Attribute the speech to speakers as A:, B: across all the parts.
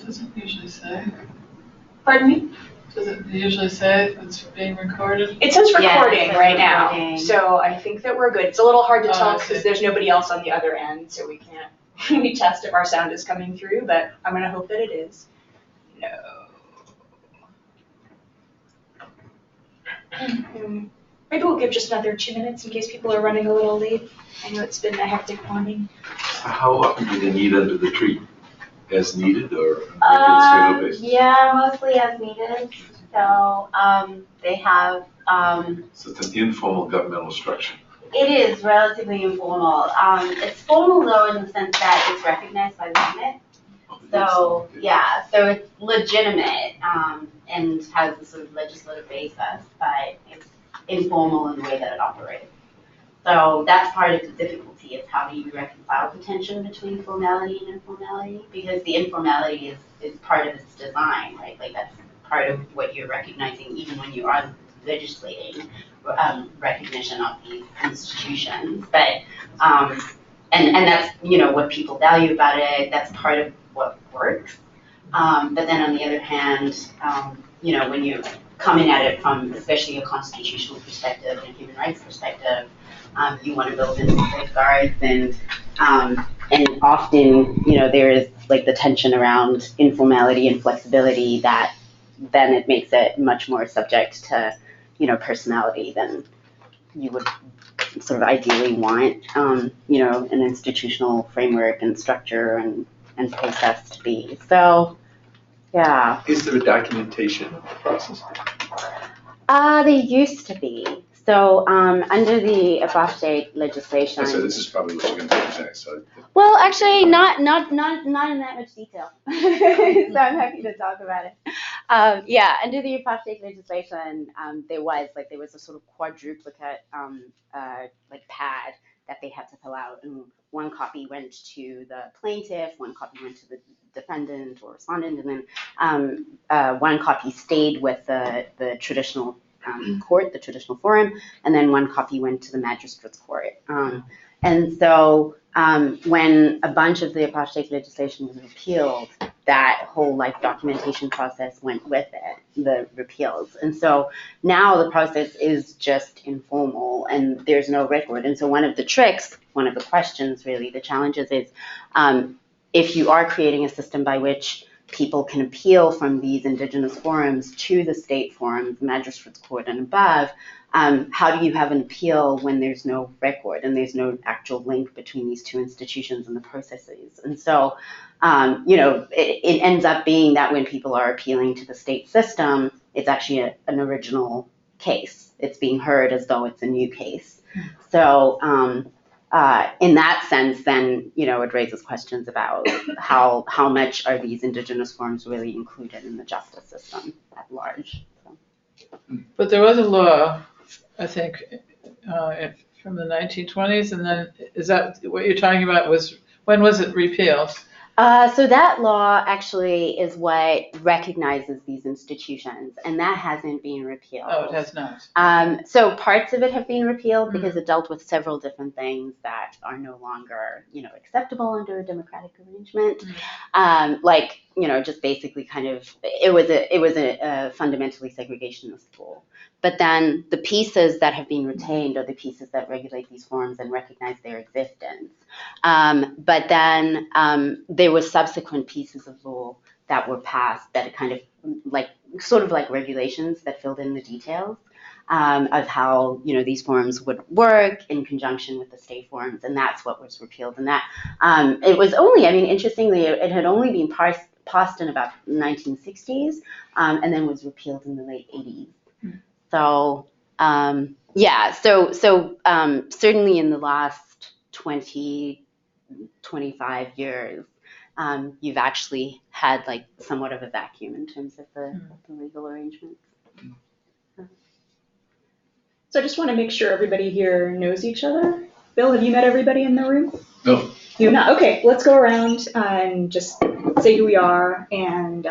A: Does it usually say?
B: Pardon me?
A: Does it usually say it's being recorded?
B: It says recording
C: it says
B: right
C: recording.
B: now, so I think that we're good. It's a little hard to tell
A: okay.
B: because there's nobody else on the other end, so we can't we test if our sound is coming through, but I'm gonna hope that it is. No. Maybe we'll give just another 2 minutes in case people are running a little late. I know it's been a hectic morning.
D: How often do they meet under the tree? As needed or on a schedule basis?
C: Yeah, mostly as needed. So they have.
D: So it's an informal governmental structure.
C: It is relatively informal. It's formal though in the sense that it's recognized by the Senate. So yeah, so it's legitimate and has a sort of legislative basis, but it's informal in the way that it operates. So that's part of the difficulty is how do you reconcile the tension between formality and informality? Because the informality is part of its design, right? Like that's part of what you're recognizing even when you are legislating recognition of these institutions. But and that's what people value about it. That's part of what works. But then on the other hand, when you're coming at it from especially a constitutional perspective and human rights perspective, you want to build in safeguards and often there is like the tension around informality and flexibility that then it makes it much more subject to personality than you would sort of ideally want an institutional framework and structure and process to be. So yeah.
D: Is there a documentation of the process?
C: There used to be. So under the apostate legislation.
D: So this is probably what you're going to present. So.
C: Well, actually, not in that much detail. So I'm happy to talk about it. Under the apostate legislation, there was a sort of quadruplicate pad that they had to fill out, and one copy went to the plaintiff, one copy went to the defendant or respondent, and then one copy stayed with the traditional court, the traditional forum, and then one copy went to the magistrate's court. And so when a bunch of the apostate legislation was repealed, that whole documentation process went with it, the repeals. And so now the process is just informal and there's no record. And so one of the tricks, one of the questions really, the challenges is if you are creating a system by which people can appeal from these indigenous forums to the state forums, magistrates court and above, how do you have an appeal when there's no record and there's no actual link between these two institutions and the processes? And so, it ends up being that when people are appealing to the state system, it's actually an original case. It's being heard as though it's a new case. So, in that sense, then, it raises questions about how much are these indigenous forms really included in the justice system at large. So.
A: But there was a law, I think, from the 1920s, and then is that what you're talking about? When was it repealed?
C: So that law actually is what recognizes these institutions, and that hasn't been repealed.
A: Oh, it has not.
C: So parts of it have been repealed because it dealt with several different things that are no longer, acceptable under a democratic arrangement. Just basically kind of, it was a fundamentally segregationist rule. But then the pieces that have been retained are the pieces that regulate these forms and recognize their existence. But then there were subsequent pieces of law that were passed that kind of sort of like regulations that filled in the details of how these forms would work in conjunction with the state forms, and that's what was repealed. And that it was only, interestingly, it had only been passed in about 1960s, and then was repealed in the late 80s. So certainly in the last 20, 25 years, you've actually had somewhat of a vacuum in terms of the legal arrangements.
B: So I just want to make sure everybody here knows each other. Bill, have you met everybody in the room?
D: No.
B: You have not? Okay, let's go around and just say who we are and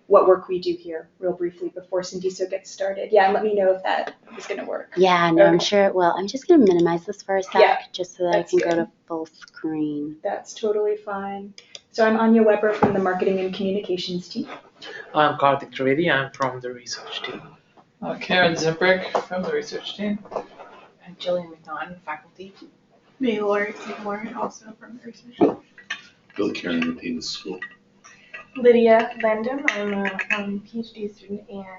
B: what work we do here real briefly before Cindiso gets started. Yeah, and let me know if that is going to work.
C: Yeah, no, I'm
B: Okay.
C: sure it will. I'm just going to minimize this for a sec,
B: Yeah,
C: just so that I
B: that's
C: can go
B: good.
C: to full screen.
B: That's totally fine. So I'm Anya Weber from the Marketing and Communications team.
E: I'm Karthik Trivedi. I'm from the research team.
A: Karen Zimbrick from the research team.
F: And Jillian McNaughton, faculty. Me, Lori Seymour, also from the research team.
D: Bill Karen with the school.
F: Lydia Landon, I'm a PhD student and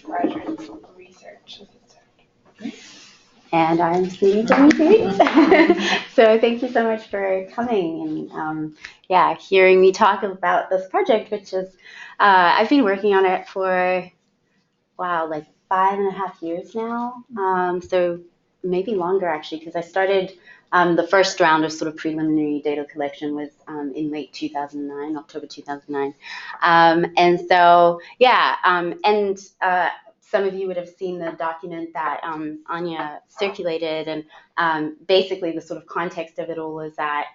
F: graduate research assistant.
C: And I'm Cindy Dimitri. So thank you so much for coming and hearing me talk about this project, which is, I've been working on it for, like 5.5 years now. So maybe longer actually, because I started the first round of sort of preliminary data collection was in late 2009, October 2009. And so, some of you would have seen the document that Anya circulated, and basically the sort of context of it all is that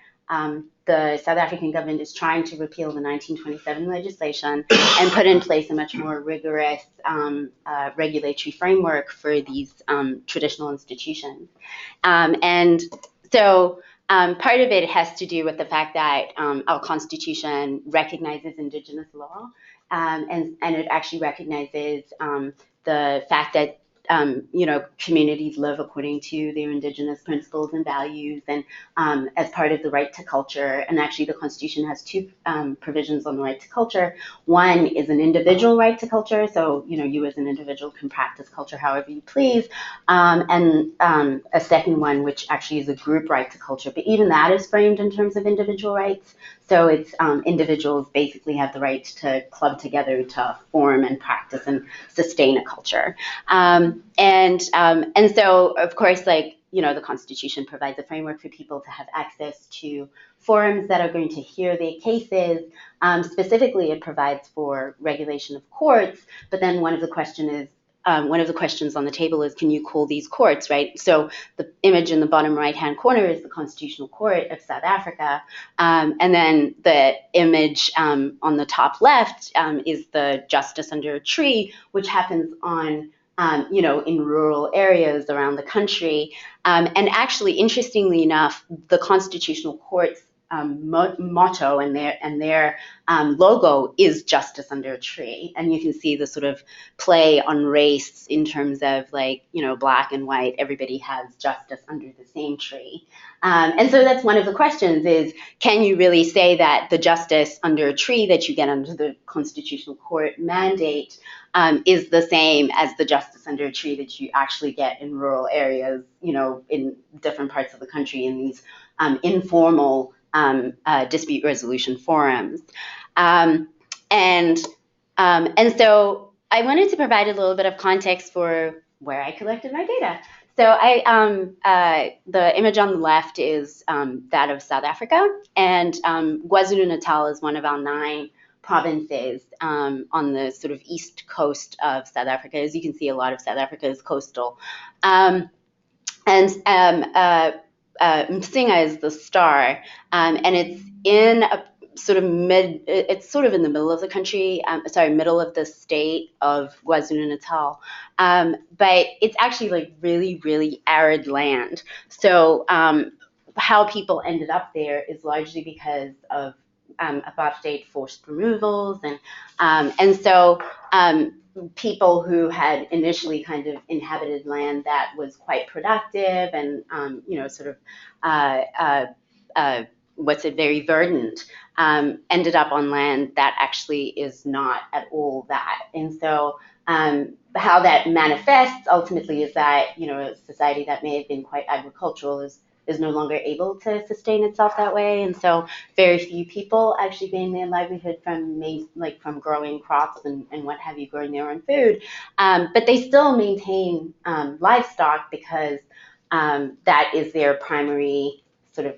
C: the South African government is trying to repeal the 1927 legislation and put in place a much more rigorous regulatory framework for these traditional institutions. And so part of it has to do with the fact that our Constitution recognizes Indigenous law, and it actually recognizes the fact that communities live according to their Indigenous principles and values, and as part of the right to culture. And actually, the Constitution has two provisions on the right to culture. One is an individual right to culture, so you as an individual can practice culture however you please, and a second one, which actually is a group right to culture. But even that is framed in terms of individual rights. So it's individuals basically have the right to club together to form and practice and sustain a culture. And so, of course, the Constitution provides a framework for people to have access to forums that are going to hear their cases. Specifically, it provides for regulation of courts. But then one of the questions on the table is, can you call these courts, right? So the image in the bottom right-hand corner is the Constitutional Court of South Africa. And then the image on the top left is the Justice Under a Tree, which happens on in rural areas around the country. And actually, interestingly enough, the Constitutional Court's motto and their logo is Justice Under a Tree. And you can see the sort of play on race in terms of black and white, everybody has justice under the same tree. And so that's one of the questions is, can you really say that the justice under a tree that you get under the Constitutional Court mandate is the same as the justice under a tree that you actually get in rural areas, in different parts of the country in these informal dispute resolution forums. And so I wanted to provide a little bit of context for where I collected my data. So the image on the left is that of South Africa, and KwaZulu-Natal is one of our 9 provinces on the sort of east coast of South Africa. As you can see, a lot of South Africa is coastal. Msinga is the star, and it's in a sort of it's sort of in the middle of the country, middle of the state of KwaZulu-Natal. But it's actually really, really arid land. So how people ended up there is largely because of above-state forced removals, and so people who had initially kind of inhabited land that was quite productive and very verdant, ended up on land that actually is not at all that. And so how that manifests ultimately is that a society that may have been quite agricultural is no longer able to sustain itself that way, and so very few people actually gain their livelihood from growing crops and what have you, growing their own food. But they still maintain livestock because that is their primary sort of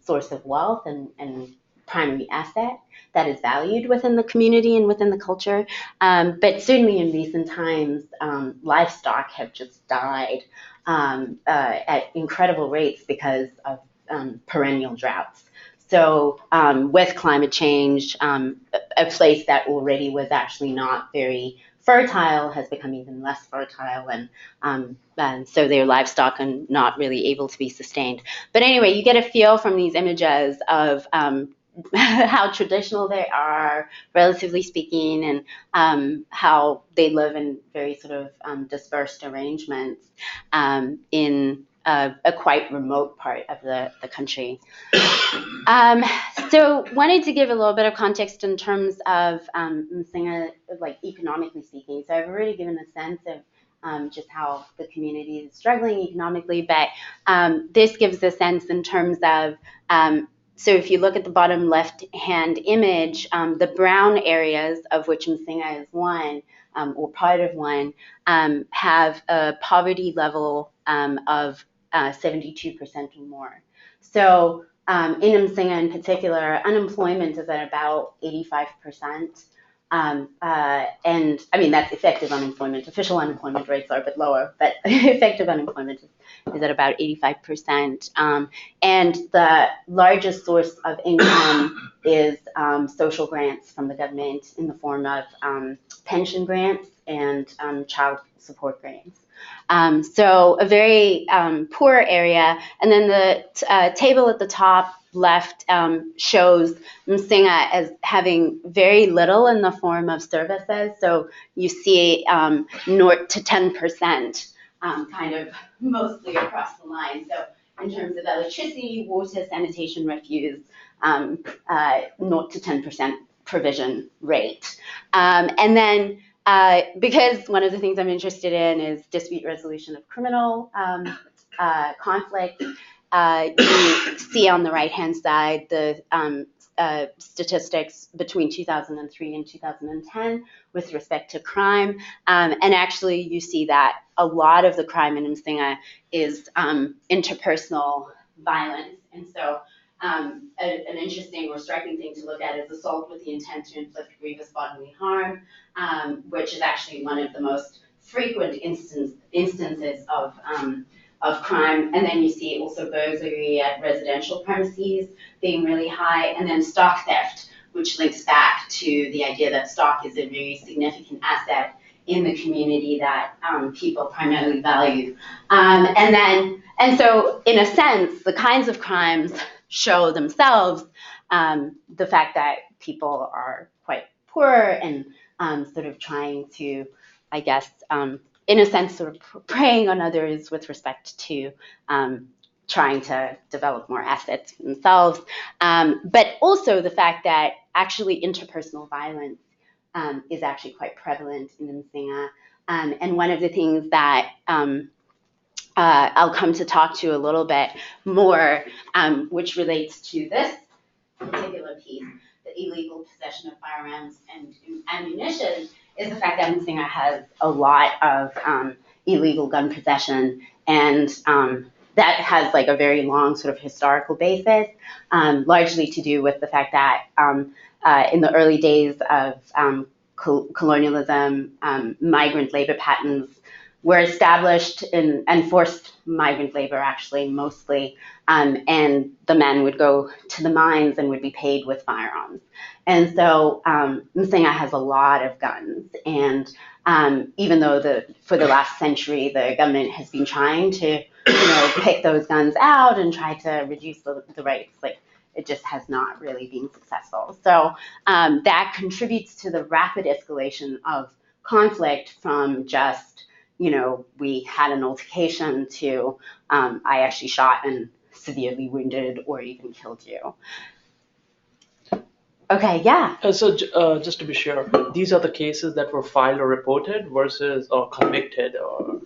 C: source of wealth and primary asset that is valued within the community and within the culture. But certainly in recent times, livestock have just died at incredible rates because of perennial droughts. So with climate change, a place that already was actually not very fertile has become even less fertile, and so their livestock are not really able to be sustained. But anyway, you get a feel from these images of how traditional they are, relatively speaking, and how they live in very sort of dispersed arrangements in a quite remote part of the country. So wanted to give a little bit of context in terms of Msinga, like economically speaking. So I've already given a sense of just how the community is struggling economically, but this gives a sense in terms of, so if you look at the bottom left-hand image, the brown areas, of which Msinga is one, or part of one, have a poverty level of 72% or more. So in Msinga in particular, unemployment is at about 85%. And I mean, that's effective unemployment. Official unemployment rates are a bit lower, but effective unemployment is at about 85%. And the largest source of income is social grants from the government in the form of pension grants and child support grants. So a very poor area. And then the table at the top left shows Msinga as having very little in the form of services. So you see 0 to 10% kind of mostly across the line. So in terms of electricity, water, sanitation, refuse, 0 to 10% provision rate. And then because one of the things I'm interested in is dispute resolution of criminal conflict, you see on the right-hand side the statistics between 2003 and 2010 with respect to crime. And actually, you see that a lot of the crime in Msinga is interpersonal violence. And so an interesting or striking thing to look at is assault with the intent to inflict grievous bodily harm, which is actually one of the most frequent instances of crime. And then you see also burglary at residential premises being really high, and then stock theft, which links back to the idea that stock is a very significant asset in the community that people primarily value. And so in a sense, the kinds of crimes show themselves the fact that people are quite poor and sort of trying to, I guess, in a sense, sort of preying on others with respect to trying to develop more assets for themselves, but also the fact that actually interpersonal violence is actually quite prevalent in Msinga. And one of the things that I'll come to talk to a little bit more, which relates to this particular piece, the illegal possession of firearms and ammunition, is the fact that Msinga has a lot of illegal gun possession, and that has like a very long sort of historical basis, largely to do with the fact that in the early days of colonialism, migrant labor patterns were established and forced migrant labor actually mostly, and the men would go to the mines and would be paid with firearms. And so Msinga has a lot of guns, and even though for the last century the government has been trying to pick those guns out and try to reduce the rates, like it just has not really been successful. So that contributes to the rapid escalation of conflict from just we had an altercation to I actually shot and severely wounded or even killed you. Okay, yeah.
E: So just to be sure, these are the cases that were filed or reported versus or convicted or.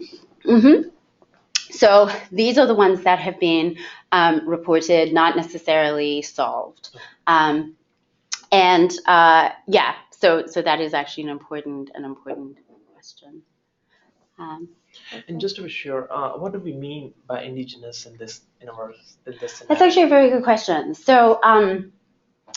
C: Mm-hmm. So these are the ones that have been reported, not necessarily solved. And yeah, so that is actually an important question.
E: And just to be sure, what do we mean by indigenous in this scenario?
C: That's actually a very good question. So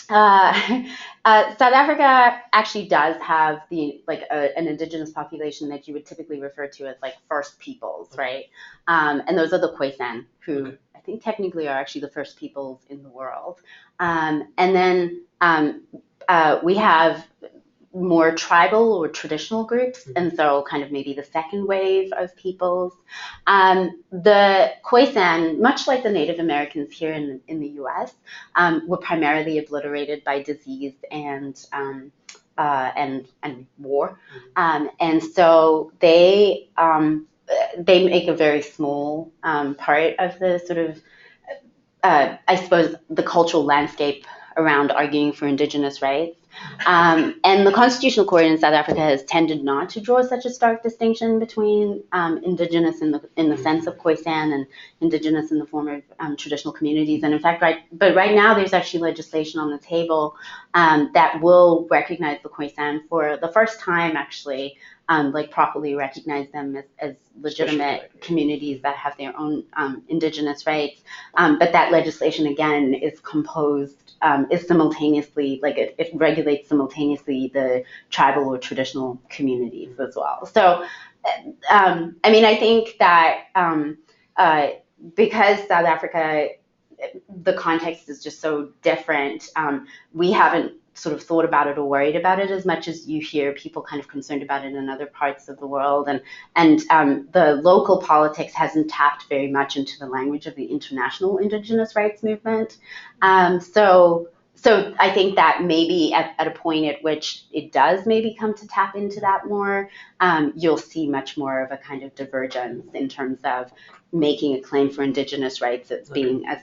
C: South Africa actually does have an indigenous population that you would typically refer to as like First Peoples, right? And those are the Khoisan, who I think technically are actually the first peoples in the world. And then we have more tribal or traditional groups, and so kind of maybe the second wave of peoples. The Khoisan, much like the Native Americans here in the U.S., were primarily obliterated by disease and war, and so they make a very small part of the sort of I suppose the cultural landscape around arguing for indigenous rights. And the Constitutional Court in South Africa has tended not to draw such a stark distinction between indigenous in the sense of Khoisan and indigenous in the form of traditional communities. And in fact, right now there's actually legislation on the table that will recognize the Khoisan for the first time, actually, like properly recognize them as legitimate communities that have their own indigenous rights. But that legislation, again, is composed, is simultaneously, like it regulates simultaneously the tribal or traditional communities as well. So, I mean, I think that because South Africa, the context is just so different, we haven't sort of thought about it or worried about it as much as you hear people kind of concerned about it in other parts of the world. And the local politics hasn't tapped very much into the language of the international indigenous rights movement. So I think that maybe at a point at which it does maybe come to tap into that more, you'll see much more of a kind of divergence in terms of making a claim for indigenous rights as being as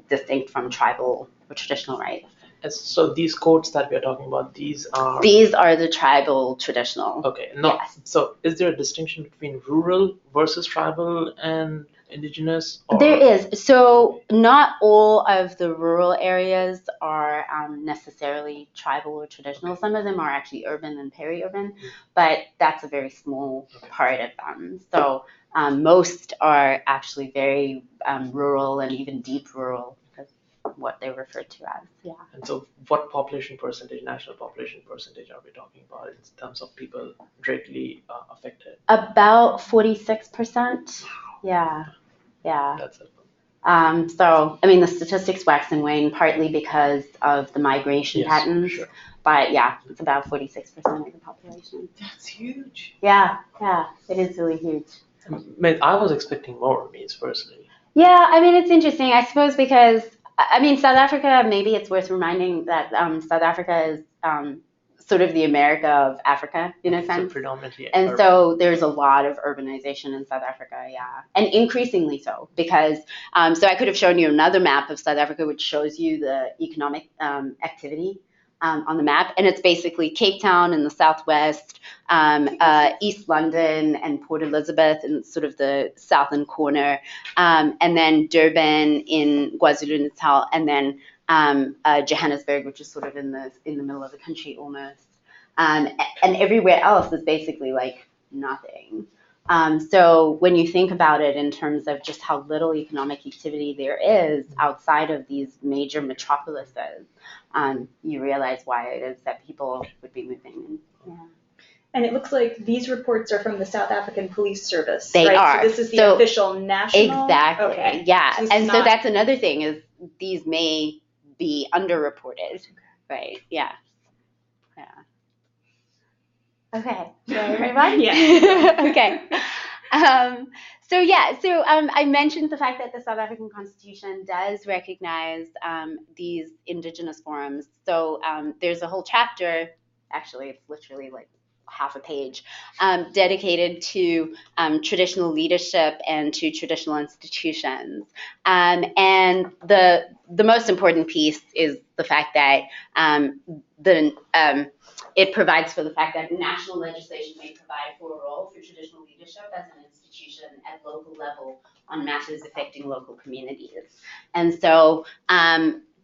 C: distinct from tribal or traditional rights.
E: So these codes that we are talking about, these are
C: the tribal traditional.
E: Okay. No.
C: Yes.
E: So is there a distinction between rural versus tribal and indigenous? Or?
C: There is. So not all of the rural areas are necessarily tribal or traditional. Some of them are actually urban and peri-urban, but that's a very small part of them. So most are actually very rural and even deep rural. What they refer to as, yeah.
E: And so what population percentage, national population percentage are we talking about in terms of people directly affected?
C: About 46%. Yeah.
E: That's it.
C: So, I mean, the statistics wax and wane partly because of the migration patterns,
E: sure.
C: But yeah, it's about 46% of the population.
F: That's huge.
C: Yeah, it is really huge.
E: I was expecting more, personally.
C: Yeah, I mean, it's interesting, I suppose, because I mean, South Africa, maybe it's worth reminding that South Africa is sort of the America of Africa, in a sense.
E: So predominantly
C: and
E: urban.
C: So there's a lot of urbanization in South Africa, yeah. And increasingly so, because, so I could have shown you another map of South Africa, which shows you the economic activity on the map. And it's basically Cape Town in the southwest, East London and Port Elizabeth in sort of the southern corner, and then Durban in KwaZulu-Natal, and then Johannesburg, which is sort of in the middle of the country almost. And everywhere else is basically like nothing. So when you think about it in terms of just how little economic activity there is outside of these major metropolises, you realize why it is that people would be moving. Yeah.
B: And it looks like these reports are from the South African Police Service.
C: They
B: right?
C: are.
B: So this is the official national.
C: Exactly.
B: Okay.
C: Yeah.
B: So
C: and so that's another thing is these may be underreported. Right. Yeah. Okay. Shall I move on?
B: Yeah.
C: Okay. So I mentioned the fact that the South African Constitution does recognize these indigenous forums. So there's a whole chapter, actually it's literally like half a page, dedicated to traditional leadership and to traditional institutions. And the most important piece is the fact that it provides for the fact that national legislation may provide for a role for traditional leadership as an institution at local level on matters affecting local communities. And so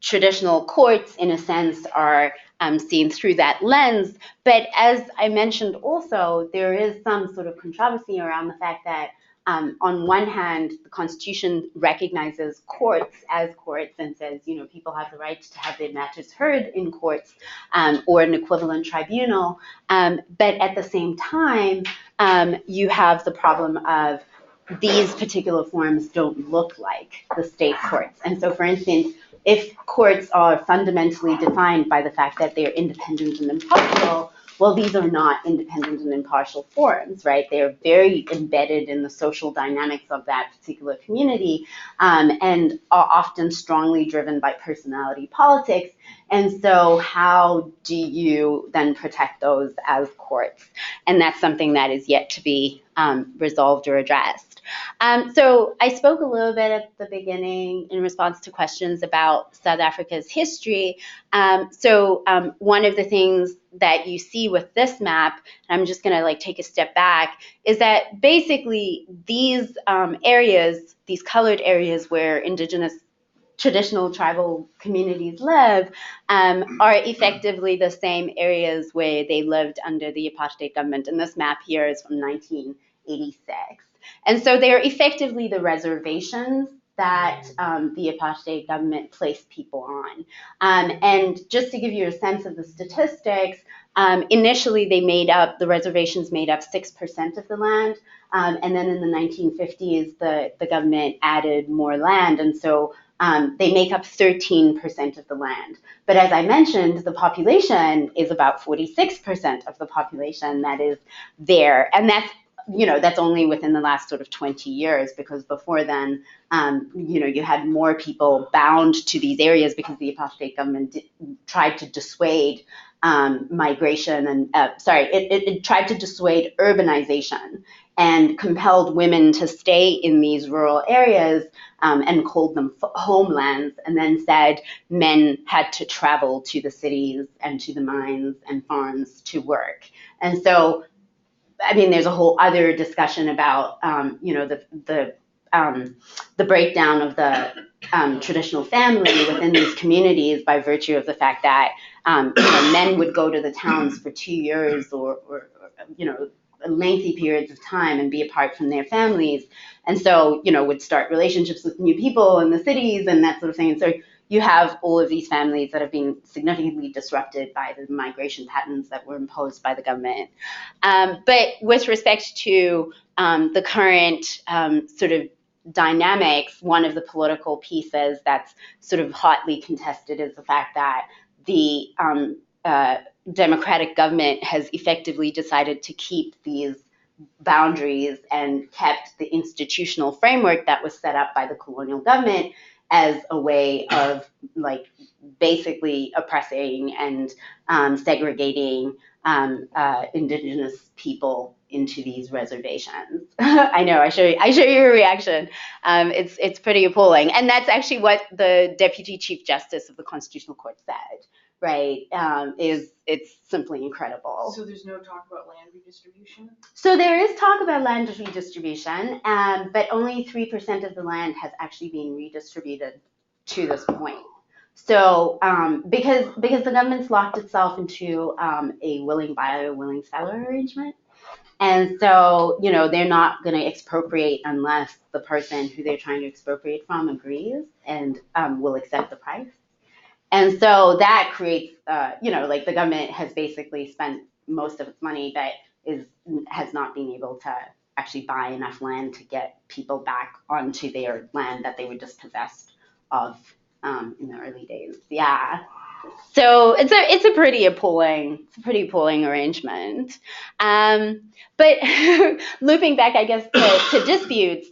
C: traditional courts, in a sense, are seen through that lens. But as I mentioned also, there is some sort of controversy around the fact that on one hand, the Constitution recognizes courts as courts and says, people have the right to have their matters heard in courts or an equivalent tribunal. But at the same time, you have the problem of these particular forms don't look like the state courts. And so, for instance, if courts are fundamentally defined by the fact that they're independent and impartial, well, these are not independent and impartial forms, right? They're very embedded in the social dynamics of that particular community, and are often strongly driven by personality politics. And so how do you then protect those as courts? And that's something that is yet to be resolved or addressed. So I spoke a little bit at the beginning in response to questions about South Africa's history. So one of the things that you see with this map, and I'm just going to like take a step back, is that basically these areas, these colored areas where indigenous traditional tribal communities live, are effectively the same areas where they lived under the apartheid government. And this map here is from 1986. And so they are effectively the reservations that the apartheid government placed people on. And just to give you a sense of the statistics, initially the reservations made up 6% of the land. And then in the 1950s, the government added more land. And so they make up 13% of the land. But as I mentioned, the population is about 46% of the population that is there. And that's only within the last sort of 20 years, because before then, you had more people bound to these areas because the apartheid government tried to dissuade migration and, it tried to dissuade urbanization and compelled women to stay in these rural areas and called them homelands, and then said men had to travel to the cities and to the mines and farms to work. And so, I mean, there's a whole other discussion about, the breakdown of the traditional family within these communities by virtue of the fact that men would go to the towns for 2 years or lengthy periods of time and be apart from their families, and so would start relationships with new people in the cities and that sort of thing. And so you have all of these families that have been significantly disrupted by the migration patterns that were imposed by the government. But with respect to the current sort of dynamics, one of the political pieces that's sort of hotly contested is the fact that the democratic government has effectively decided to keep these boundaries and kept the institutional framework that was set up by the colonial government as a way of like basically oppressing and segregating indigenous people into these reservations. I know, I show you your reaction. It's pretty appalling. And that's actually what the Deputy Chief Justice of the Constitutional Court said, right? It's simply incredible.
F: So there's no talk about land redistribution?
C: So there is talk about land redistribution, but only 3% of the land has actually been redistributed to this point. So because the government's locked itself into a willing buyer, willing seller arrangement. And so, they're not going to expropriate unless the person who they're trying to expropriate from agrees and will accept the price. And so that creates, the government has basically spent most of its money, but has not been able to actually buy enough land to get people back onto their land that they were dispossessed of in the early days. Yeah. So it's a pretty appalling arrangement. But looping back, I guess, to disputes,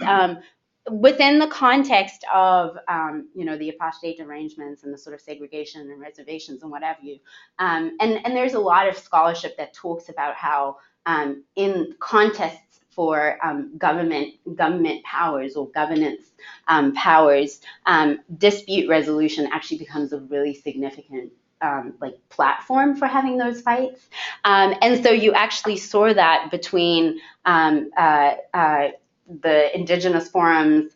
C: within the context of the apartheid arrangements and the sort of segregation and reservations and what have you, and there's a lot of scholarship that talks about how in contests for government powers or governance powers, dispute resolution actually becomes a really significant platform for having those fights. And so you actually saw that between the indigenous forums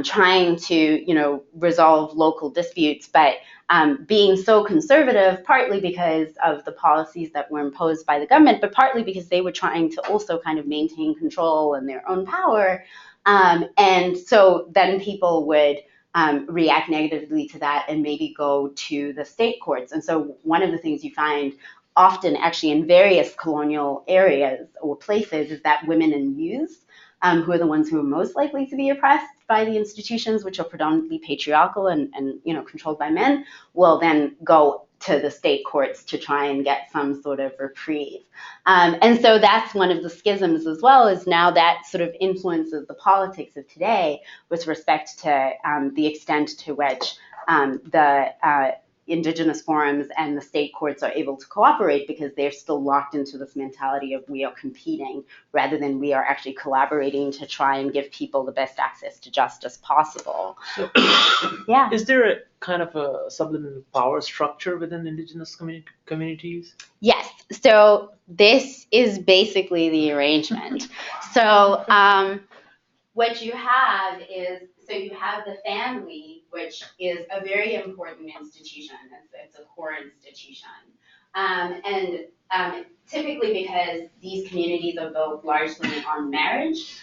C: trying to, resolve local disputes, but being so conservative, partly because of the policies that were imposed by the government, but partly because they were trying to also kind of maintain control and their own power. And so then people would react negatively to that and maybe go to the state courts. And so one of the things you find often actually in various colonial areas or places is that women and youths who are the ones who are most likely to be oppressed by the institutions, which are predominantly patriarchal and controlled by men, will then go to the state courts to try and get some sort of reprieve. And so that's one of the schisms as well, is now that sort of influences the politics of today with respect to the extent to which the Indigenous forums and the state courts are able to cooperate, because they're still locked into this mentality of we are competing rather than we are actually collaborating to try and give people the best access to justice possible.
E: So,
C: yeah.
E: Is there a kind of a subliminal power structure within Indigenous communities?
C: Yes. So this is basically the arrangement. So what you have is, so you have the family, which is a very important institution. It's a core institution. And typically because these communities are built largely on marriage,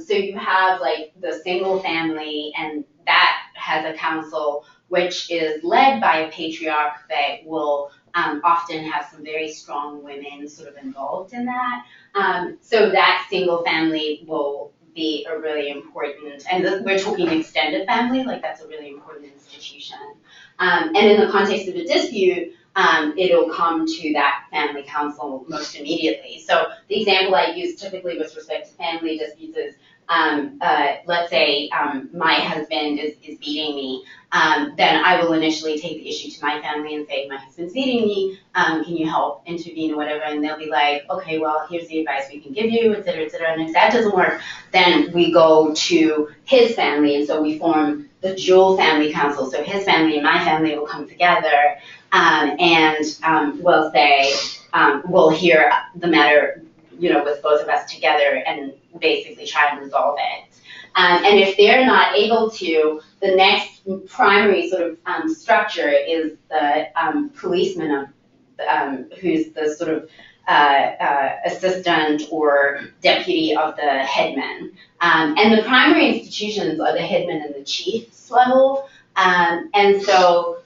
C: so you have like the single family, and that has a council which is led by a patriarch that will often have some very strong women sort of involved in that. So that single family will be a really important, and we're talking extended family, like that's a really important institution. And in the context of a dispute, it'll come to that family council most immediately. So the example I use typically with respect to family disputes is, let's say my husband is beating me, then I will initially take the issue to my family and say, my husband's beating me, can you help intervene or whatever? And they'll be like, okay, well, here's the advice we can give you, et cetera, et cetera. And if that doesn't work, then we go to his family. And so we form the dual family council. So his family and my family will come together and we'll say, we'll hear the matter, with both of us together and basically try and resolve it. And if they're not able to, the next primary sort of structure is the policeman who's the sort of assistant or deputy of the headman. And the primary institutions are the headman and the chief's level. And so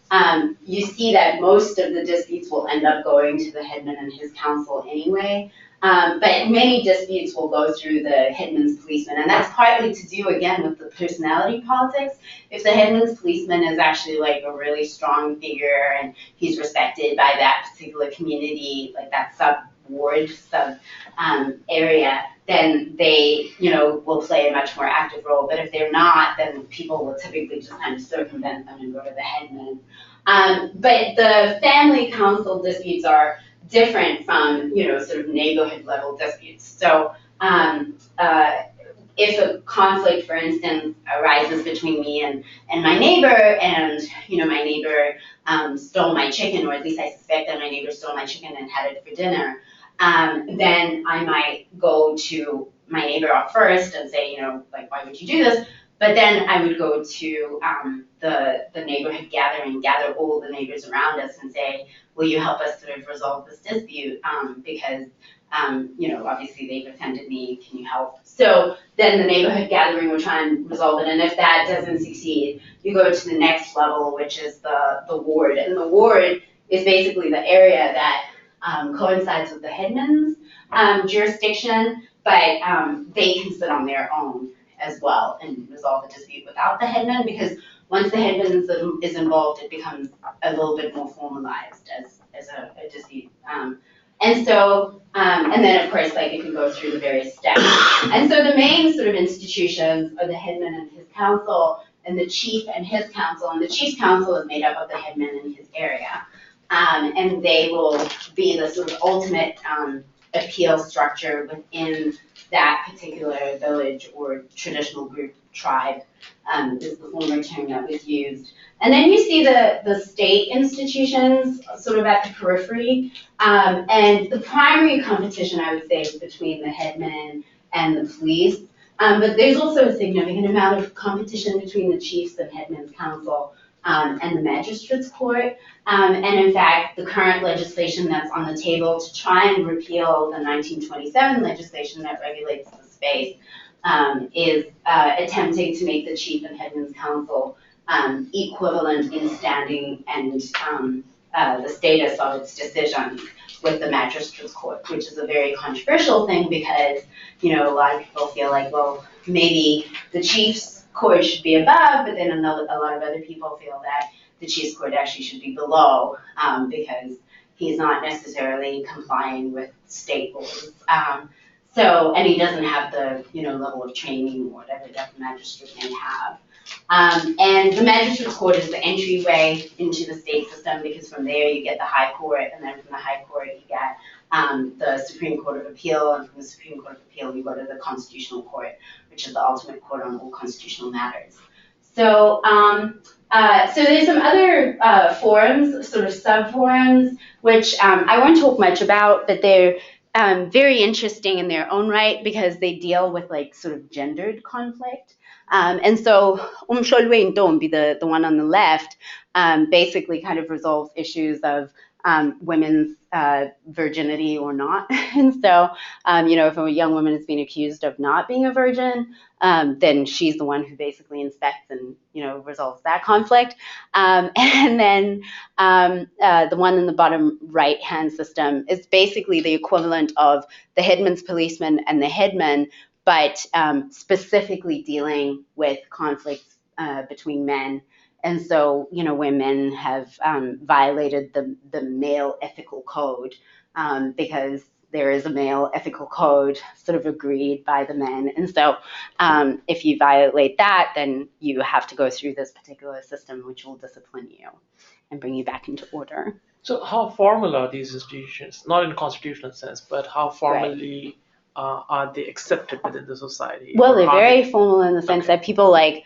C: you see that most of the disputes will end up going to the headman and his council anyway. But many disputes will go through the headman's policeman, and that's partly to do, again, with the personality politics. If the headman's policeman is actually like a really strong figure and he's respected by that particular community, like that sub-ward, area, then they, will play a much more active role. But if they're not, then people will typically just kind of circumvent them and go to the headman. But the family council disputes are different from, sort of neighborhood level disputes. So if a conflict, for instance, arises between me and my neighbor, and, my neighbor stole my chicken, or at least I suspect that my neighbor stole my chicken and had it for dinner, then I might go to my neighbor up first and say, like, why would you do this? But then I would go to the neighborhood gathering, gather all the neighbors around us and say, will you help us sort of resolve this dispute? Because, obviously they've offended me, can you help? So then the neighborhood gathering will try and resolve it. And if that doesn't succeed, you go to the next level, which is the ward. And the ward is basically the area that coincides with the headman's jurisdiction, but they can sit on their own as well and resolve a dispute without the headman, because once the headman is involved, it becomes a little bit more formalized as a dispute. And so, and then of course, like, it can go through the various steps. And so the main sort of institutions are the headman and his council, and the chief and his council. And the chief's council is made up of the headman in his area. And they will be the sort of ultimate appeal structure within that particular village or traditional group, tribe, is the former term that was used. And then you see the state institutions sort of at the periphery. And the primary competition, I would say, is between the headman and the police. But there's also a significant amount of competition between the chiefs and headman's council and the magistrates court. And in fact, the current legislation that's on the table to try and repeal the 1927 legislation that regulates the space is attempting to make the chief and headman's council equivalent in standing and the status of its decision with the magistrate's court, which is a very controversial thing because, you know, a lot of people feel like, well, maybe the chief's court should be above, but then a lot of other people feel that the chief's court actually should be below, because he's not necessarily complying with state laws. And he doesn't have the, you know, level of training or whatever that the magistrate may have. And the magistrate's court is the entryway into the state system, because from there you get the high court, and then from the high court you get the Supreme Court of Appeal, and from the Supreme Court of Appeal you go to the Constitutional Court, which is the ultimate court on all constitutional matters. So, so there's some other forums, sort of sub-forums, which I won't talk much about, but they're very interesting in their own right because they deal with like sort of gendered conflict. And so Umsholwe Ntombi, the one on the left, basically kind of resolves issues of women's virginity or not. And so, you know, if a young woman is being accused of not being a virgin, then she's the one who basically inspects and, you know, resolves that conflict. And then the one in the bottom right-hand system is basically the equivalent of the headman's policeman and the headman, but specifically dealing with conflicts between men. And so, you know, where men have violated the male ethical code, because there is a male ethical code sort of agreed by the men. And so if you violate that, then you have to go through this particular system, which will discipline you and bring you back into order.
E: So how formal are these institutions? Not in a constitutional sense, but how formally are they accepted within the society?
C: Well, they're very formal in the sense that people like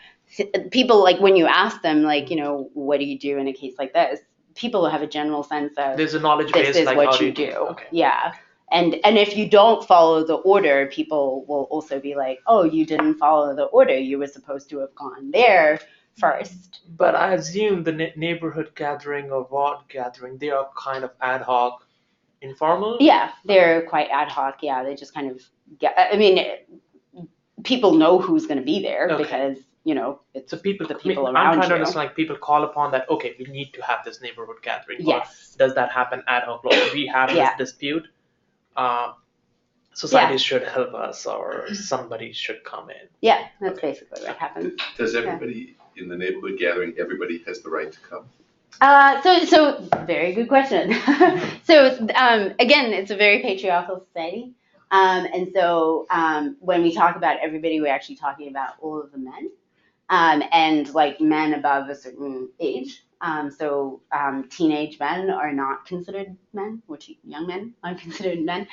C: when you ask them, like, you know, what do you do in a case like this? People have a general sense of
E: there's a knowledge base,
C: this is
E: like
C: what
E: how
C: you do.
E: Okay.
C: Yeah. And if you don't follow the order, people will also be like, oh, you didn't follow the order. You were supposed to have gone there first.
E: But I assume the neighborhood gathering or ward gathering, they are kind of ad hoc, informal?
C: Yeah, they're quite ad hoc. Yeah, they just kind of get, I mean, people know who's going to be there because, you know, it's
E: so people,
C: the people around
E: I'm trying
C: you.
E: to understand, like, people call upon that, okay, we need to have this neighborhood gathering.
C: Yes.
E: Or does that happen ad hoc? Like, we have this dispute. Society should help us, or somebody should come in.
C: Yeah, that's basically what happens.
D: Does everybody in the neighborhood gathering, everybody has the right to come?
C: So very good question. So again, it's a very patriarchal society. And so when we talk about everybody, we're actually talking about all of the men, and like men above a certain age. So teenage men are not considered men, which young men are considered men.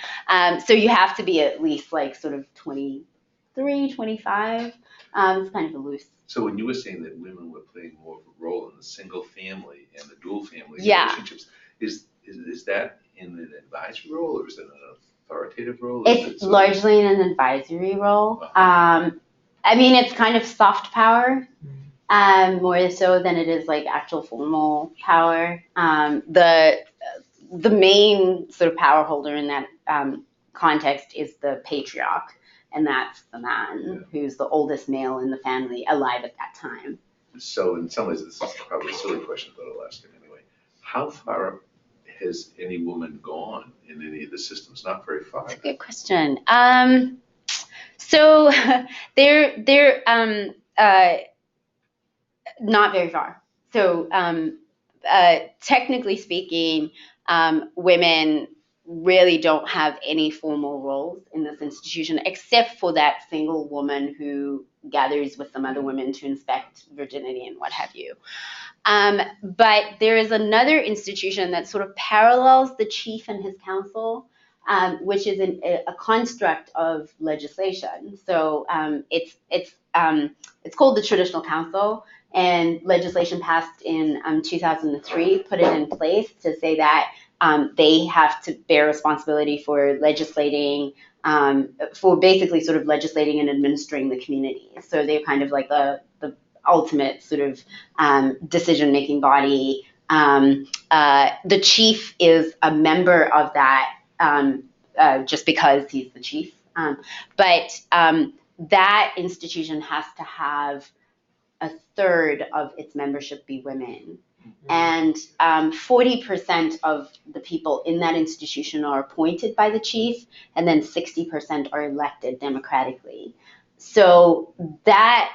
C: So you have to be at least like sort of 23, 25. It's kind of a loose.
D: So when you were saying that women were playing more of a role in the single family and the dual family relationships, is that in an advisory role, or is it an authoritative role?
C: It's largely in an advisory role. I mean, it's kind of soft power, more so than it is like actual formal power. The main sort of power holder in that context is the patriarch, and that's the man who's the oldest male in the family alive at that time.
D: So in some ways, this is probably a silly question, but I'll ask it anyway. How far has any woman gone in any of the systems? Not very far.
C: That's a good question. So they're not very far. So technically speaking, women really don't have any formal roles in this institution, except for that single woman who gathers with some other women to inspect virginity and what have you. But there is another institution that sort of parallels the chief and his council, which is a construct of legislation. So it's called the Traditional Council, and legislation passed in 2003 put it in place to say that they have to bear responsibility for legislating, for basically sort of legislating and administering the community. So they're kind of like the ultimate sort of decision-making body. The chief is a member of that just because he's the chief. But that institution has to have a third of its membership be women. and 40% of the people in that institution are appointed by the chief, and then 60% are elected democratically. So that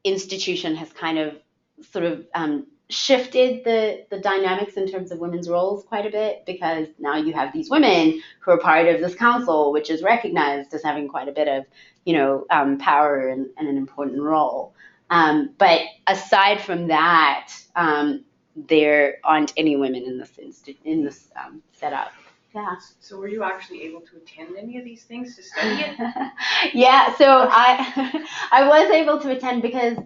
C: institution has kind of sort of shifted the dynamics in terms of women's roles quite a bit, because now you have these women who are part of this council, which is recognized as having quite a bit of, power and an important role. But aside from that, there aren't any women in this setup. Yeah.
F: So were you actually able to attend any of these things to study it?
C: Yeah, so I was able to attend because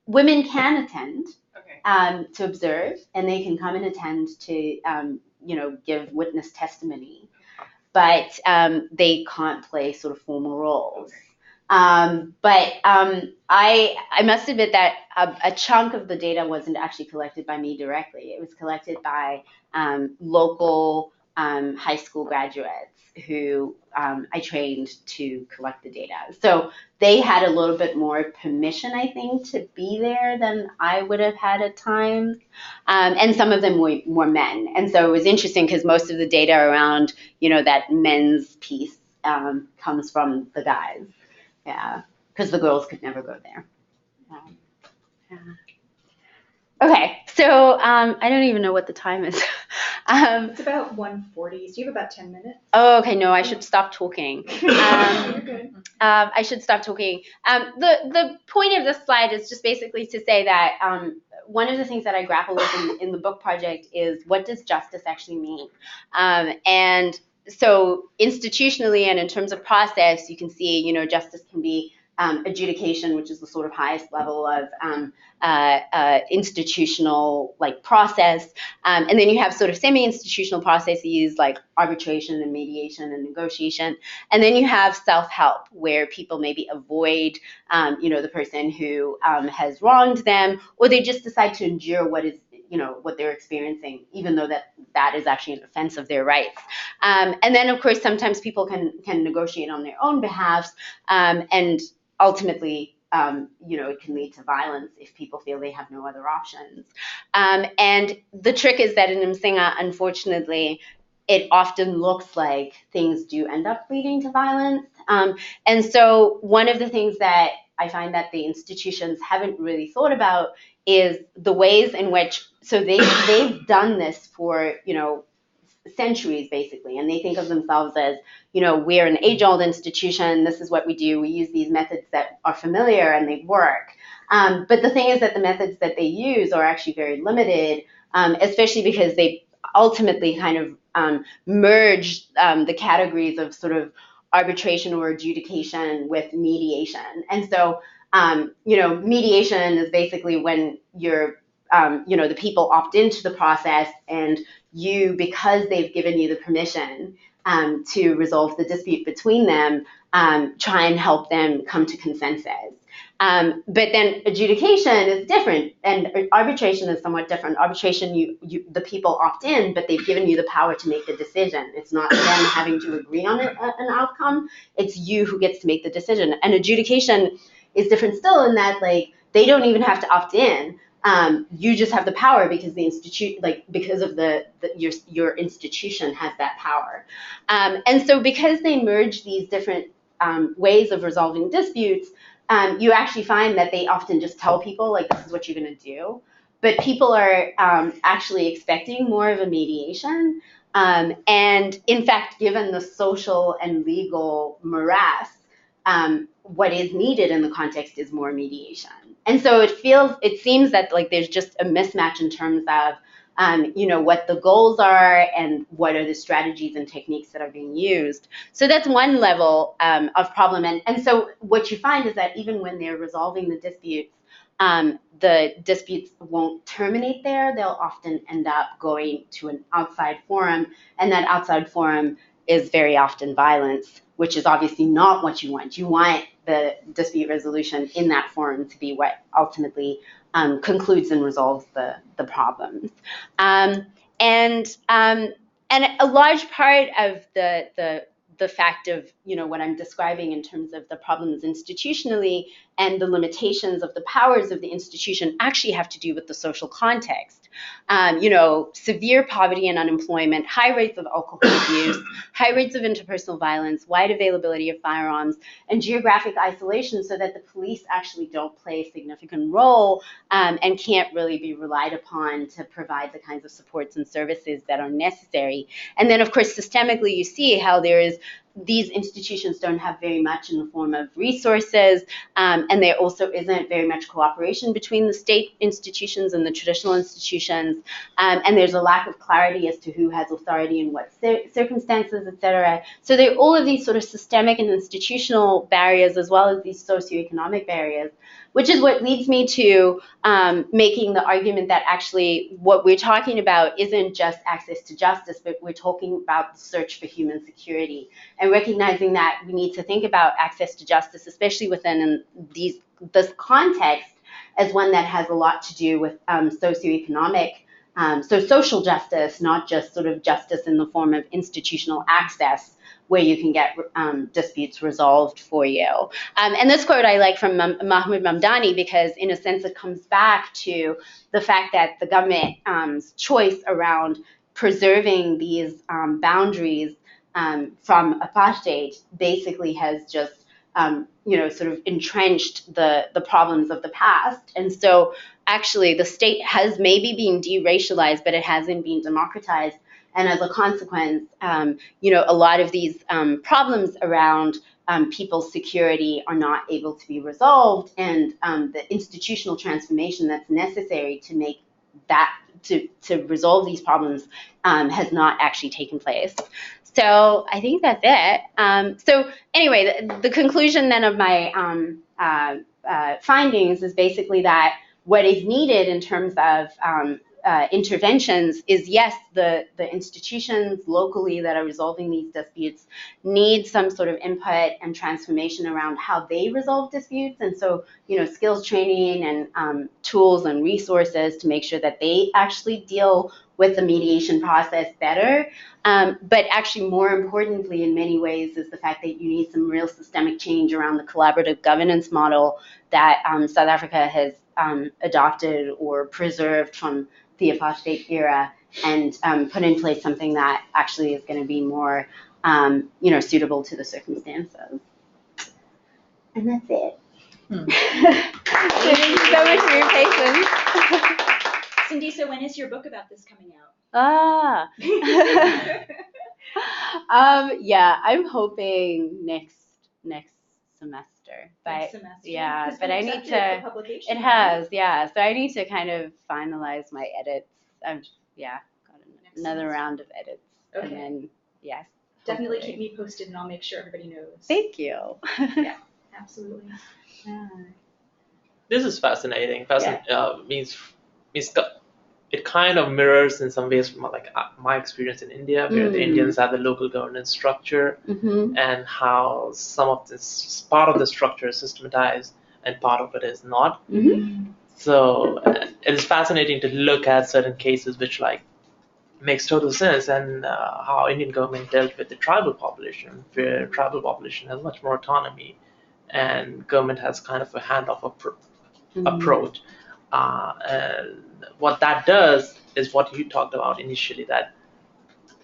C: women can attend to observe, and they can come and attend to give witness testimony, but they can't play sort of formal roles. But I must admit that a chunk of the data wasn't actually collected by me directly. It was collected by local high school graduates who I trained to collect the data. So they had a little bit more permission, I think, to be there than I would have had at times. And some of them were men. And so it was interesting because most of the data around, that men's piece comes from the guys. Yeah, because the girls could never go there. Yeah. Okay, so I don't even know what the time is.
B: It's about 1:40. So you have about 10 minutes.
C: Oh, okay. No, I should stop talking.
B: You're good.
C: I should stop talking. The point of this slide is just basically to say that one of the things that I grapple with in the book project is, what does justice actually mean? And so institutionally and in terms of process, you can see, justice can be adjudication, which is the sort of highest level of institutional process, and then you have sort of semi-institutional processes like arbitration and mediation and negotiation, and then you have self-help, where people maybe avoid the person who has wronged them, or they just decide to endure what they're experiencing, even though that is actually an offense of their rights. And then of course sometimes people can negotiate on their own behalf, and ultimately, it can lead to violence if people feel they have no other options. And the trick is that in Msinga, unfortunately, it often looks like things do end up leading to violence. And so one of the things that I find that the institutions haven't really thought about is the ways in which, so they've done this for, centuries basically, and they think of themselves as, we're an age-old institution, this is what we do, we use these methods that are familiar and they work. But the thing is that the methods that they use are actually very limited, especially because they ultimately kind of merge the categories of sort of arbitration or adjudication with mediation. And so, mediation is basically when you're the people opt into the process, and you, because they've given you the permission to resolve the dispute between them, try and help them come to consensus. But then adjudication is different, and arbitration is somewhat different. Arbitration, the people opt in, but they've given you the power to make the decision. It's not them having to agree on an outcome. It's you who gets to make the decision. And adjudication is different still in that, they don't even have to opt in. You just have the power because the institute, because of your institution has that power. And so because they merge these different ways of resolving disputes, you actually find that they often just tell people, this is what you're going to do. But people are actually expecting more of a mediation. And in fact, given the social and legal morass, what is needed in the context is more mediation. And so it seems that there's just a mismatch in terms of, what the goals are and what are the strategies and techniques that are being used. So that's one level of problem. And so what you find is that even when they're resolving the disputes won't terminate there. They'll often end up going to an outside forum, and that outside forum is very often violence, which is obviously not what you want. You want the dispute resolution in that forum to be what ultimately concludes and resolves the problems. And a large part of the the fact of, what I'm describing in terms of the problems institutionally and the limitations of the powers of the institution actually have to do with the social context. Severe poverty and unemployment, high rates of alcohol abuse, high rates of interpersonal violence, wide availability of firearms, and geographic isolation, so that the police actually don't play a significant role and can't really be relied upon to provide the kinds of supports and services that are necessary. And then, of course, systemically, you see how these institutions don't have very much in the form of resources, and there also isn't very much cooperation between the state institutions and the traditional institutions, and there's a lack of clarity as to who has authority in what circumstances, et cetera. So there are all of these sort of systemic and institutional barriers, as well as these socioeconomic barriers, which is what leads me to making the argument that actually what we're talking about isn't just access to justice, but we're talking about the search for human security, and recognizing that we need to think about access to justice, especially within this context, as one that has a lot to do with socioeconomic, so social justice, not just sort of justice in the form of institutional access, where you can get disputes resolved for you. And this quote I like from Mahmoud Mamdani, because in a sense it comes back to the fact that the government's choice around preserving these boundaries from apartheid basically has just sort of entrenched the problems of the past. And so actually the state has maybe been deracialized, but it hasn't been democratized. And as a consequence, a lot of these problems around people's security are not able to be resolved, and the institutional transformation that's necessary to make that, to resolve these problems has not actually taken place. So I think that's it. So anyway, the conclusion then of my findings is basically that what is needed in terms of interventions is, yes, the institutions locally that are resolving these disputes need some sort of input and transformation around how they resolve disputes. And so, skills training and tools and resources to make sure that they actually deal with the mediation process better. But actually, more importantly, in many ways, is the fact that you need some real systemic change around the collaborative governance model that South Africa has adopted or preserved from the apartheid era, and put in place something that actually is going to be more, suitable to the circumstances. And that's it. Thank you so much for your patience.
B: Cindy, so when is your book about this coming out?
C: Yeah, I'm hoping next semester. But
B: Next semester?
C: yeah,
B: 'Cause
C: but
B: we
C: I need
B: accepted it
C: to.
B: for publication,
C: It has, yeah. So I need to kind of finalize my edits. Got
B: Next
C: another
B: semester.
C: round of edits,
B: Okay.
C: and then yes.
B: Definitely
C: hopefully.
B: keep me posted, and I'll make sure everybody knows.
C: Thank you.
B: Yeah. Absolutely.
C: Yeah.
E: This is fascinating. Means it kind of mirrors in some ways my experience in India, where the Indians have the local governance structure, and how some of this part of the structure is systematized and part of it is not. So it is fascinating to look at certain cases which makes total sense, and how Indian government dealt with the tribal population, where tribal population has much more autonomy, and government has kind of a handoff approach. And what that does is what you talked about initially, that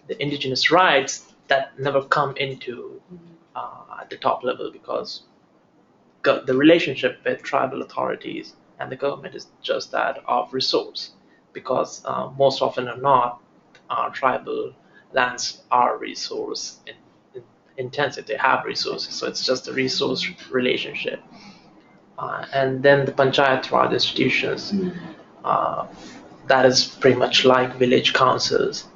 E: the indigenous rights that never come into the top level, because the relationship with tribal authorities and the government is just that of resource, because most often or not, tribal lands are resource intensive. They have resources, so it's just a resource relationship. And then the Panchayat Raj institutions, that is pretty much like village councils,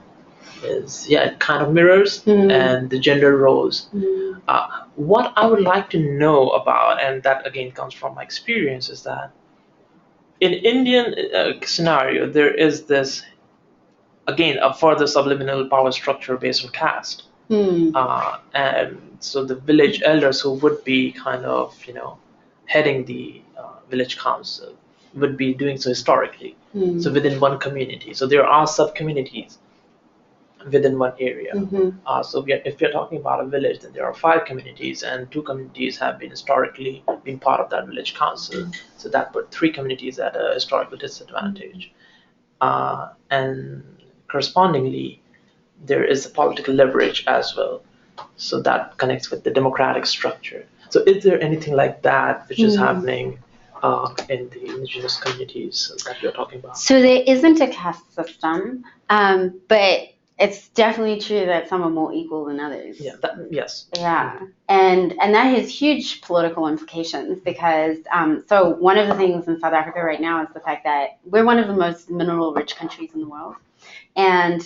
E: it kind of mirrors, and the gender roles. What I would like to know about, and that again comes from my experience, is that in Indian scenario, there is this, again, a further subliminal power structure based on caste. And so the village elders, who would be kind of, heading the village council, would be doing so historically. So within one community. So there are sub-communities within one area.
C: Mm-hmm.
E: So if we're talking about a village, then there are 5 communities, and 2 communities have been historically been part of that village council. So that put 3 communities at a historical disadvantage. And correspondingly, there is a political leverage as well. So that connects with the democratic structure. So is there anything like that which is happening in the indigenous communities that you're talking about?
C: So there isn't a caste system, but it's definitely true that some are more equal than others.
E: Yeah. Yes.
C: Yeah, and that has huge political implications because so one of the things in South Africa right now is the fact that we're one of the most mineral-rich countries in the world, and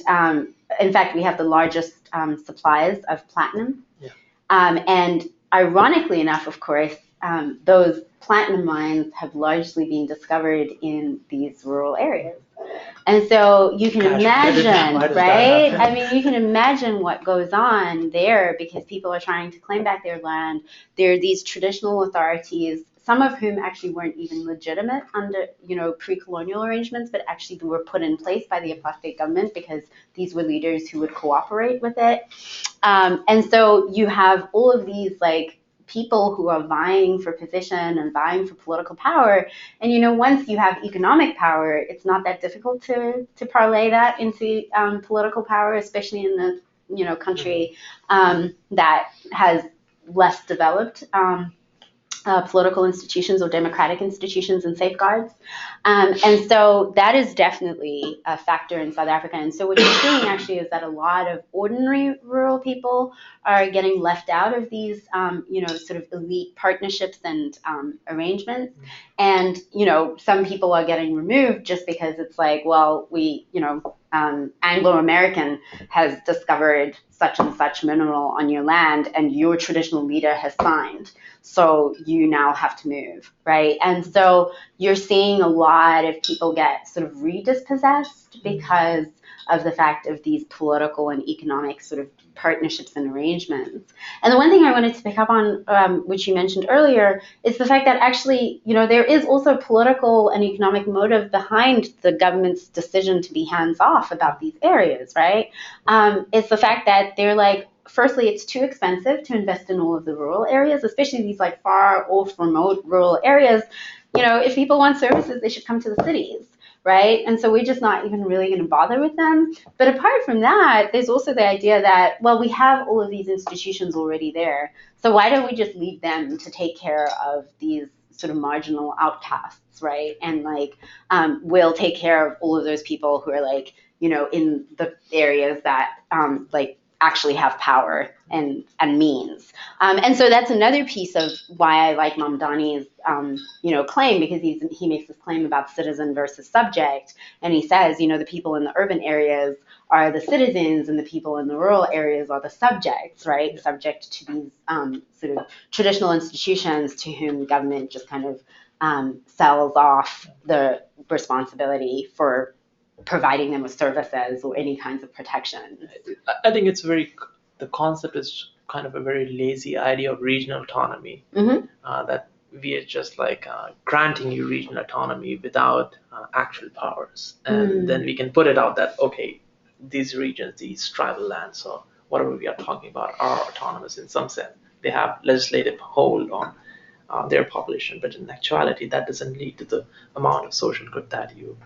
C: in fact we have the largest supplies of platinum.
E: Yeah.
C: And ironically enough, of course, those platinum mines have largely been discovered in these rural areas. And so you can imagine, right? I mean, you can imagine what goes on there because people are trying to claim back their land. There are these traditional authorities, some of whom actually weren't even legitimate under, pre-colonial arrangements, but actually were put in place by the apartheid government because these were leaders who would cooperate with it. And so you have all of these people who are vying for position and vying for political power. And once you have economic power, it's not that difficult to parlay that into political power, especially in the country that has less developed political institutions or democratic institutions and safeguards. And so that is definitely a factor in South Africa. And so what you're seeing actually is that a lot of ordinary rural people are getting left out of these, sort of elite partnerships and arrangements. And, some people are getting removed just because it's like, well, we, Anglo-American has discovered such and such mineral on your land and your traditional leader has signed. So you now have to move, right? And so you're seeing a lot of people get sort of redispossessed because of the fact of these political and economic sort of partnerships and arrangements. And the one thing I wanted to pick up on, which you mentioned earlier, is the fact that actually, there is also political and economic motive behind the government's decision to be hands-off about these areas, right? It's the fact that they're like, firstly, it's too expensive to invest in all of the rural areas, especially these far off remote rural areas. If people want services, they should come to the cities, right? And so we're just not even really going to bother with them. But apart from that, there's also the idea that, well, we have all of these institutions already there. So why don't we just leave them to take care of these sort of marginal outcasts, right? And we'll take care of all of those people who are in the areas that actually have power and means. And so that's another piece of why I like Mamdani's, claim, because he makes this claim about citizen versus subject. And he says, the people in the urban areas are the citizens and the people in the rural areas are the subjects, right? Subject to these sort of traditional institutions to whom government just kind of sells off the responsibility for providing them with services or any kinds of protection.
E: I think the concept is kind of a very lazy idea of regional autonomy, that we are just granting you regional autonomy without actual powers. And then we can put it out that, okay, these regions, these tribal lands, or whatever we are talking about, are autonomous in some sense. They have legislative hold on their population, but in actuality, that doesn't lead to the amount of social good that you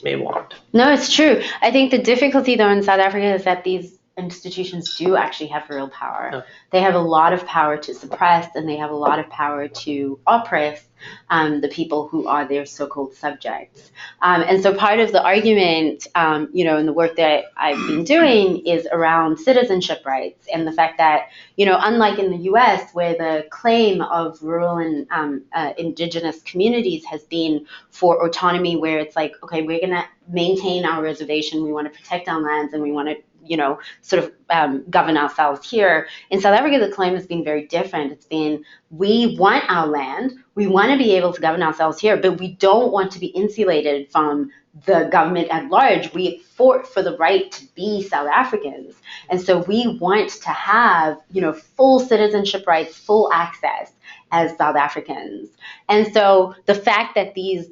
E: may want.
C: No, it's true. I think the difficulty, though, in South Africa is that these institutions do actually have real power.
E: Okay.
C: They have a lot of power to suppress, and they have a lot of power to oppress the people who are their so-called subjects. And so part of the argument, in the work that I've been doing is around citizenship rights and the fact that, unlike in the U.S., where the claim of rural and indigenous communities has been for autonomy, where it's like, okay, we're going to maintain our reservation, we want to protect our lands, and we want to sort of govern ourselves here. In South Africa, the claim has been very different. It's been, we want our land, we want to be able to govern ourselves here, but we don't want to be insulated from the government at large. We fought for the right to be South Africans. And so we want to have, full citizenship rights, full access as South Africans. And so the fact that these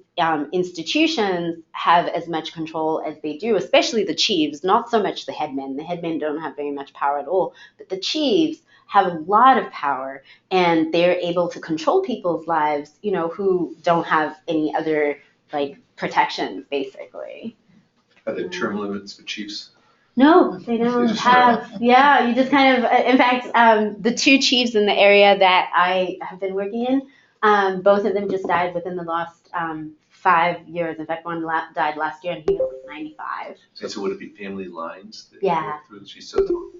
C: institutions have as much control as they do, especially the chiefs, not so much the headmen. The headmen don't have very much power at all, but the chiefs have a lot of power, and they're able to control people's lives, who don't have any other like protections, basically.
D: Are there term limits for chiefs?
C: No, they don't
D: just
C: have. Yeah, you just kind of. In fact, the two chiefs in the area that I have been working in, both of them just died within the last 5 years. In fact, one died last year, and he was 95.
D: So would it be family lines that
C: Yeah.
D: go through the chiefs? So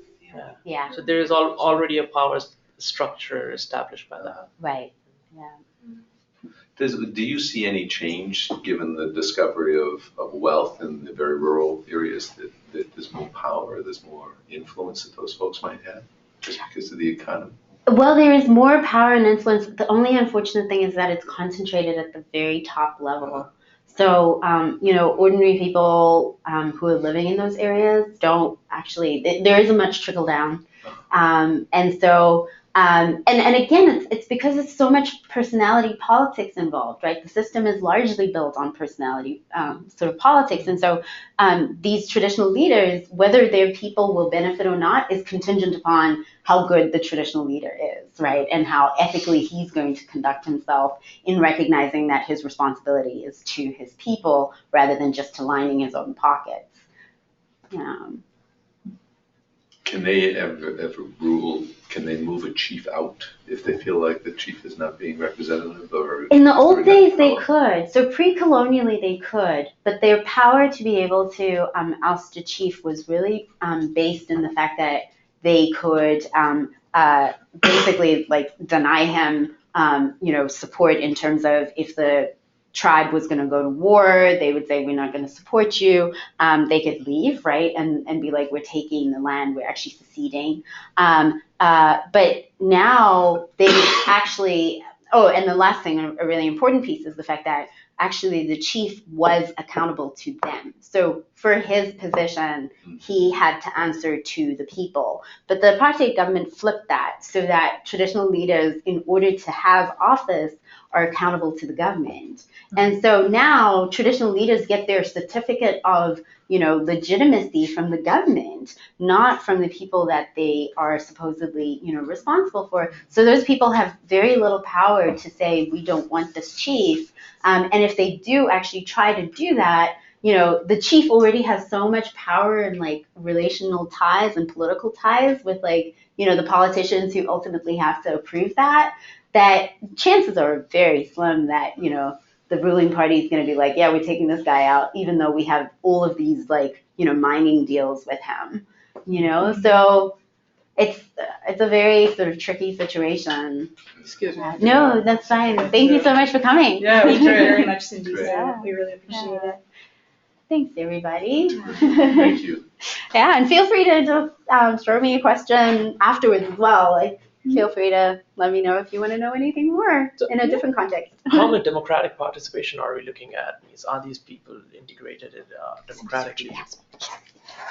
C: Yeah.
E: So there is already a power structure established by that.
C: Right. Yeah.
D: do you see any change given the discovery of wealth in the very rural areas that there's more power, there's more influence that those folks might have just because of the economy?
C: Well, there is more power and influence. The only unfortunate thing is that it's concentrated at the very top level. So, ordinary people who are living in those areas don't actually, there isn't much trickle down. And so, and again, it's because it's so much personality politics involved, right? The system is largely built on personality sort of politics. And so these traditional leaders, whether their people will benefit or not, is contingent upon how good the traditional leader is, right? And how ethically he's going to conduct himself in recognizing that his responsibility is to his people rather than just to lining his own pockets.
D: Can they ever rule, can they move a chief out if they feel like the chief is not being representative? Or
C: in the old days they could. So pre-colonially they could, but their power to be able to oust a chief was really based in the fact that they could basically like deny him support in terms of if the tribe was going to go to war, they would say, we're not going to support you. They could leave, right, and be like, we're taking the land, we're actually seceding. But now they actually, and the last thing, a really important piece is the fact that actually the chief was accountable to them. So for his position, he had to answer to the people. But the apartheid government flipped that so that traditional leaders, in order to have office, are accountable to the government. And so now traditional leaders get their certificate of, legitimacy from the government, not from the people that they are supposedly, responsible for. So those people have very little power to say, we don't want this chief. And if they do actually try to do that, the chief already has so much power and like relational ties and political ties with like, the politicians who ultimately have to approve that chances are very slim that, the ruling party is going to be like, yeah, we're taking this guy out, even though we have all of these like, mining deals with him, so it's a very sort of tricky situation.
A: Excuse me.
C: No, that's fine. Thank you so much for coming.
A: Yeah, it was
B: Thank you
A: great.
B: very much, Cindy.
D: Great.
B: So we really appreciate it.
C: Thanks, everybody.
D: Thank you.
C: Yeah, and feel free to just throw me a question afterwards as well. Like, feel free to let me know if you want to know anything more in a different context.
E: How much democratic participation are we looking at? Are these people integrated democratically?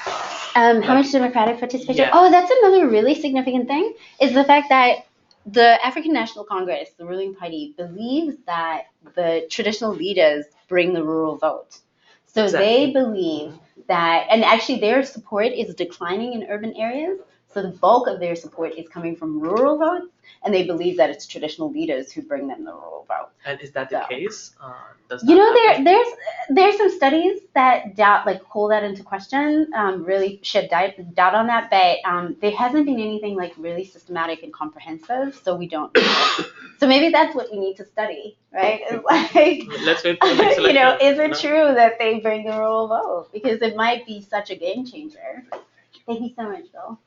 C: How much democratic participation?
E: Yeah.
C: Oh, that's another really significant thing, is the fact that the African National Congress, the ruling party, believes that the traditional leaders bring the rural vote. So They believe that, and actually their support is declining in urban areas. So the bulk of their support is coming from rural votes, and they believe that it's traditional leaders who bring them the rural vote.
E: And is that the case? Does that
C: There's some studies that call that into question, really shed doubt on that, but there hasn't been anything like really systematic and comprehensive, so we don't know. So maybe that's what we need to study, right? It's like,
E: let's wait for the next election.
C: is it true that they bring the rural vote? Because it might be such a game changer. Thank you so much, Bill.